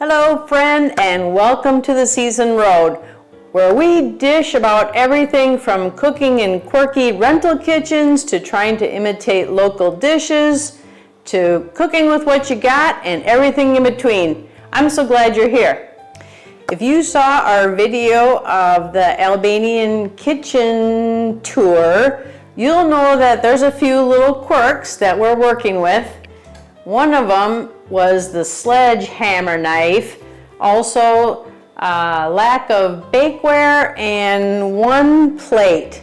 Hello friend, and welcome to the Season Road, where we dish about everything from cooking in quirky rental kitchens to trying to imitate local dishes to cooking with what you got and everything in between. I'm so glad you're here. If you saw our video of the Albanian kitchen tour, you'll know that there's a few little quirks that we're working with. One of them was the sledgehammer knife, also lack of bakeware and one plate.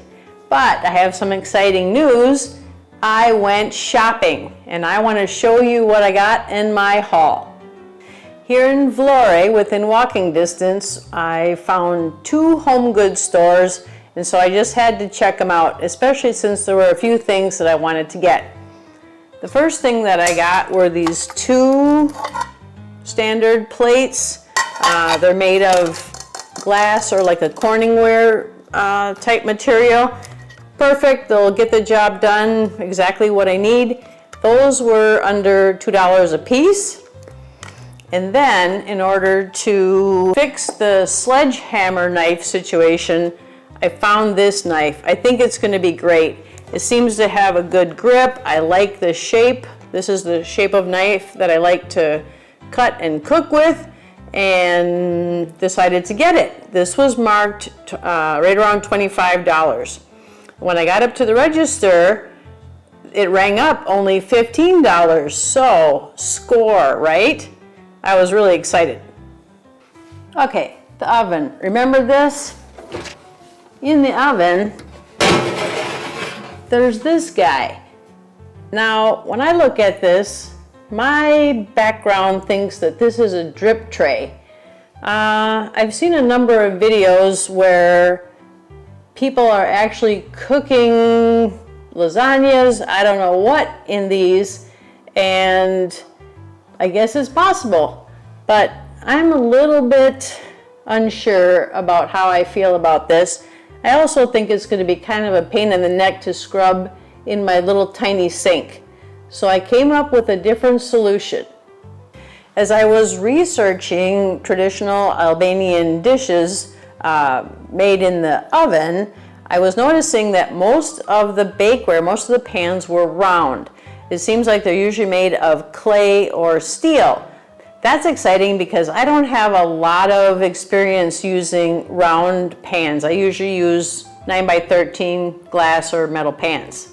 But I have some exciting news. I went shopping and I want to show you what I got in my haul. Here in Vlore, within walking distance, I found two home goods stores, and so I just had to check them out, especially since there were a few things that I wanted to get. The first thing that I got were these two standard plates. They're made of glass or like a Corningware type material. Perfect, they'll get the job done, exactly what I need. Those were under $2 a piece. And then in order to fix the sledgehammer knife situation, I found this knife. I think it's going to be great. It seems to have a good grip. I like the shape. This is the shape of knife that I like to cut and cook with, and decided to get it. This was marked right around $25. When I got up to the register, it rang up only $15. So, score, right? I was really excited. Okay, the oven. Remember this? In the oven, there's this guy. Now, when I look at this, my background thinks that this is a drip tray. I've seen a number of videos where people are actually cooking lasagnas, I don't know what, in these, and I guess it's possible. But I'm a little bit unsure about how I feel about this. I also think it's going to be kind of a pain in the neck to scrub in my little tiny sink. So I came up with a different solution. As I was researching traditional Albanian dishes made in the oven, I was noticing that most of the bakeware, most of the pans were round. It seems like they're usually made of clay or steel. That's exciting because I don't have a lot of experience using round pans. I usually use 9x13 glass or metal pans.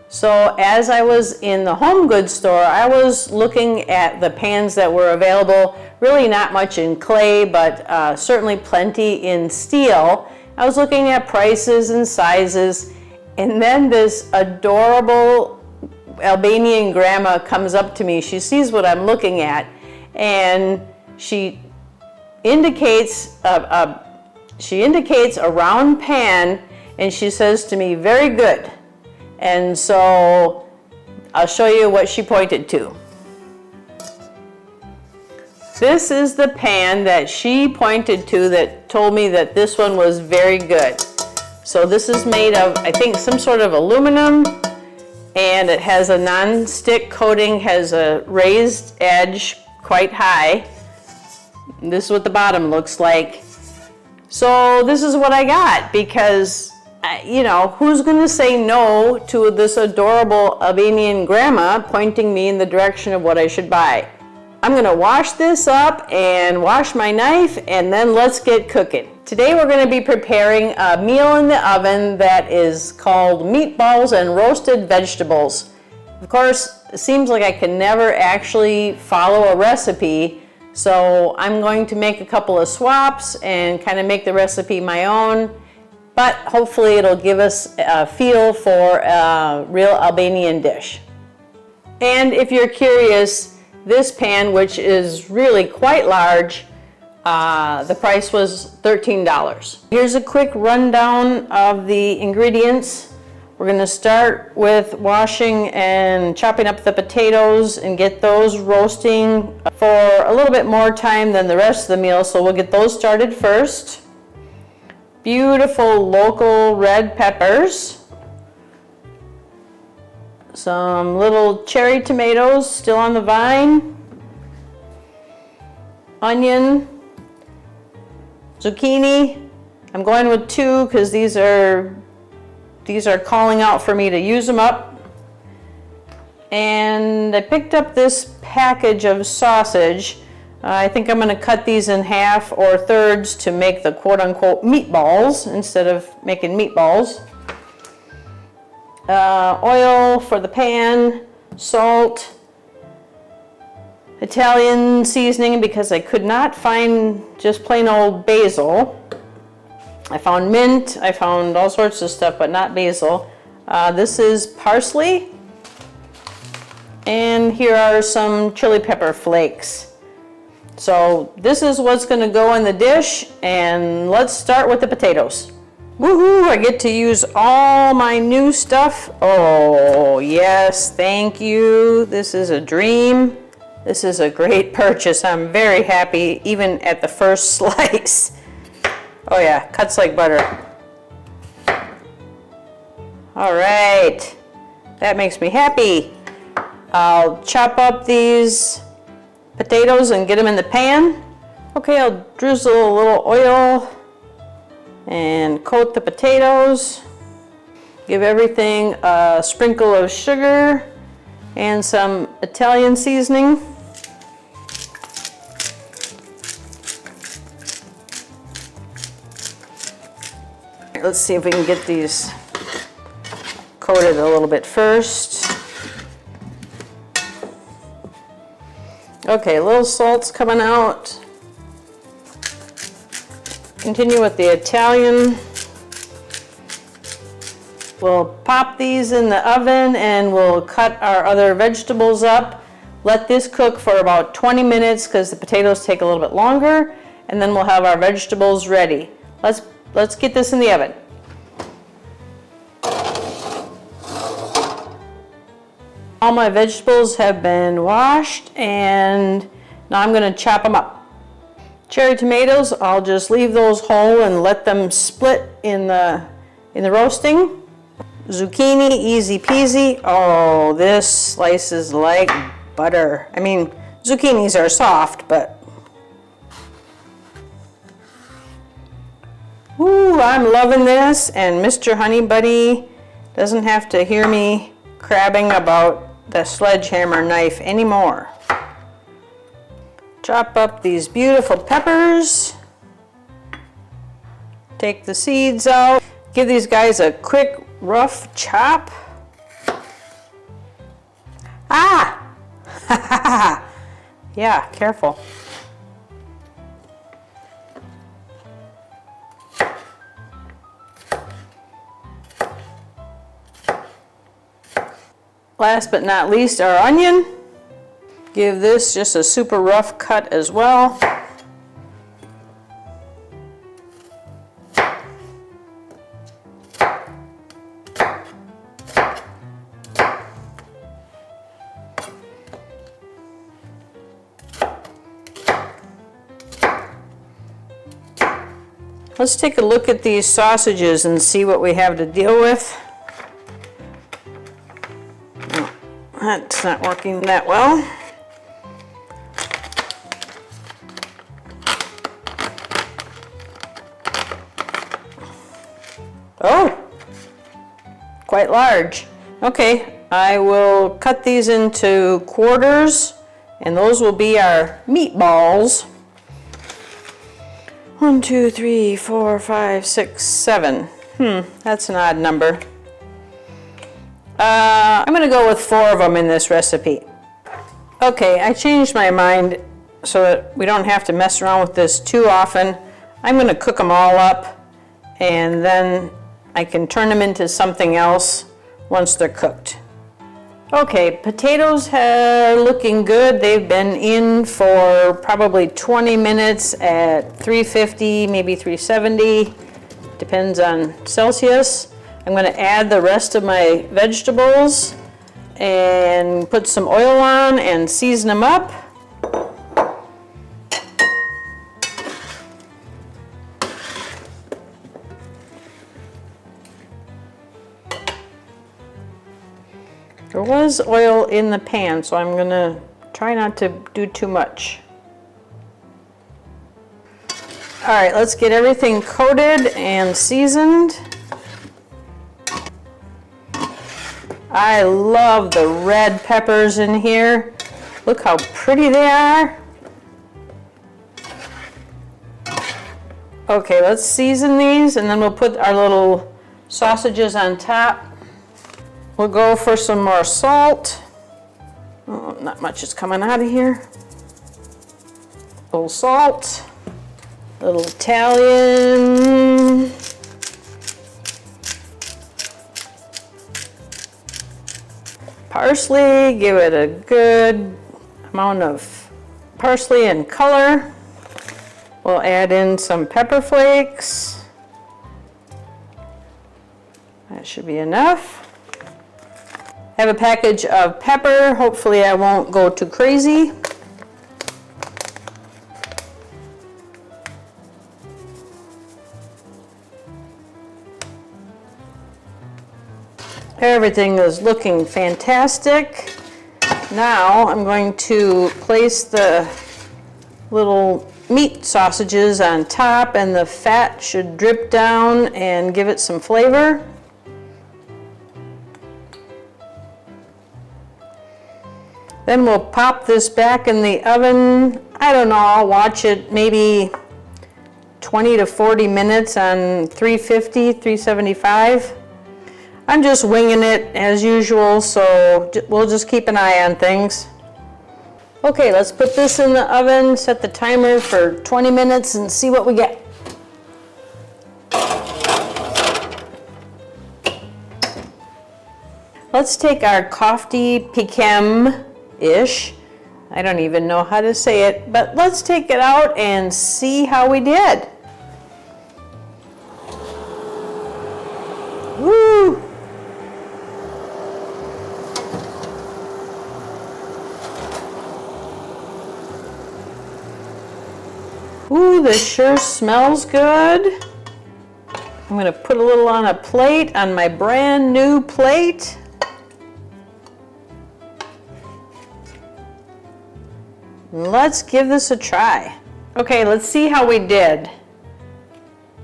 So as I was in the home goods store, I was looking at the pans that were available, really not much in clay, but certainly plenty in steel. I was looking at prices and sizes, and then this adorable Albanian grandma comes up to me. She sees what I'm looking at, and she indicates a round pan, and she says to me, "Very good." And so I'll show you what she pointed to. This is the pan that she pointed to that told me that this one was very good. So this is made of, I think, some sort of aluminum, and it has a non-stick coating, has a raised edge quite high. This is what the bottom looks like. So this is what I got, because you know, who's going to say no to this adorable Albanian grandma pointing me in the direction of what I should buy? I'm going to wash this up and wash my knife, and then let's get cooking. Today we're going to be preparing a meal in the oven that is called meatballs and roasted vegetables. Of course, it seems like I can never actually follow a recipe, so I'm going to make a couple of swaps and kind of make the recipe my own, but hopefully it'll give us a feel for a real Albanian dish. And if you're curious, this pan, which is really quite large, the price was $13. Here's a quick rundown of the ingredients. We're going to start with washing and chopping up the potatoes and get those roasting for a little bit more time than the rest of the meal, so we'll get those started first. Beautiful local red peppers. Some little cherry tomatoes still on the vine. onion, zucchini. I'm going with 2 because these are calling out for me to use them up. And I picked up this package of sausage. I think I'm going to cut these in half or thirds to make the quote-unquote meatballs instead of making meatballs. Oil for the pan, salt, Italian seasoning because I could not find just plain old basil. I found mint, I found all sorts of stuff, but not basil. This is parsley. And here are some chili pepper flakes. So this is what's going to go in the dish, and let's start with the potatoes. Woohoo! I get to use all my new stuff. Oh yes, thank you. This is a dream. This is a great purchase. I'm very happy even at the first slice. Oh yeah, cuts like butter. All right, that makes me happy. I'll chop up these potatoes and get them in the pan. Okay, I'll drizzle a little oil and coat the potatoes. Give everything a sprinkle of sugar and some Italian seasoning. Let's see if we can get these coated a little bit first. Okay, a little salt's coming out. Continue with the Italian. We'll pop these in the oven and we'll cut our other vegetables up. Let this cook for about 20 minutes because the potatoes take a little bit longer, and then we'll have our vegetables ready. Let's get this in the oven. All my vegetables have been washed, and now I'm going to chop them up. Cherry tomatoes, I'll just leave those whole and let them split in the roasting. Zucchini, easy peasy. Oh, this slices like butter. I mean, zucchinis are soft, but ooh, I'm loving this, and Mr. Honey Buddy doesn't have to hear me crabbing about the sledgehammer knife anymore. Chop up these beautiful peppers. Take the seeds out. Give these guys a quick rough chop. Ah! Yeah, careful. Last but not least, our onion. Give this just a super rough cut as well. Let's take a look at these sausages and see what we have to deal with. That's not working that well. Oh, quite large. Okay, I will cut these into quarters, and those will be our meatballs. 1, 2, 3, 4, 5, 6, 7. That's an odd number. I'm gonna go with 4 of them in this recipe. Okay, I changed my mind so that we don't have to mess around with this too often. I'm gonna cook them all up, and then I can turn them into something else once they're cooked. Okay, potatoes are looking good. They've been in for probably 20 minutes at 350, maybe 370, depends on Celsius. I'm going to add the rest of my vegetables and put some oil on and season them up. There was oil in the pan, so I'm going to try not to do too much. All right, let's get everything coated and seasoned. I love the red peppers in here. Look how pretty they are. Okay, let's season these and then we'll put our little sausages on top. We'll go for some more salt. Oh, not much is coming out of here. A little salt, a little Italian. Parsley, give it a good amount of parsley and color. We'll add in some pepper flakes. That should be enough. I have a package of pepper. Hopefully I won't go too crazy. Everything is looking fantastic. Now I'm going to place the little meat sausages on top, and the fat should drip down and give it some flavor. Then we'll pop this back in the oven. I don't know, I'll watch it maybe 20 to 40 minutes on 350, 375. I'm just winging it as usual, so we'll just keep an eye on things. Okay, let's put this in the oven, set the timer for 20 minutes and see what we get. Let's take our Qofte Piqem-ish. I don't even know how to say it, but let's take it out and see how we did. Woo! Ooh, this sure smells good. I'm gonna put a little on a plate, on my brand new plate. Let's give this a try. Okay, let's see how we did.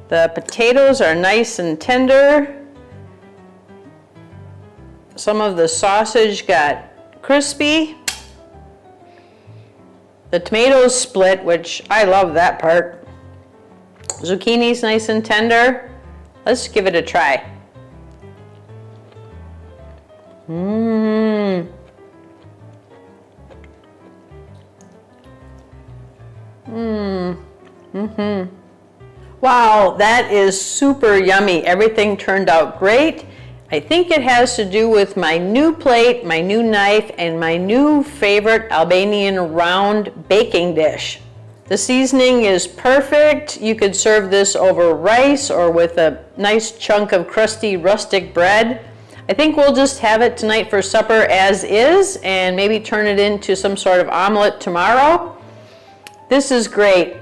The potatoes are nice and tender. Some of the sausage got crispy. The tomatoes split, which I love that part. Zucchini's nice and tender. Let's give it a try. Wow, that is super yummy. Everything turned out great. I think it has to do with my new plate, my new knife, and my new favorite Albanian round baking dish. The seasoning is perfect. You could serve this over rice or with a nice chunk of crusty rustic bread. I think we'll just have it tonight for supper as is and maybe turn it into some sort of omelet tomorrow. This is great.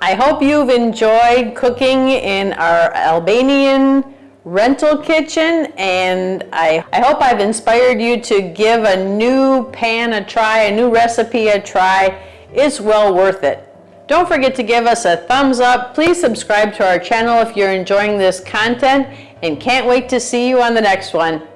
I hope you've enjoyed cooking in our Albanian rental kitchen, and I hope I've inspired you to give a new pan a try, a new recipe a try. It's well worth it. Don't forget to give us a thumbs up. Please subscribe to our channel if you're enjoying this content, and can't wait to see you on the next one.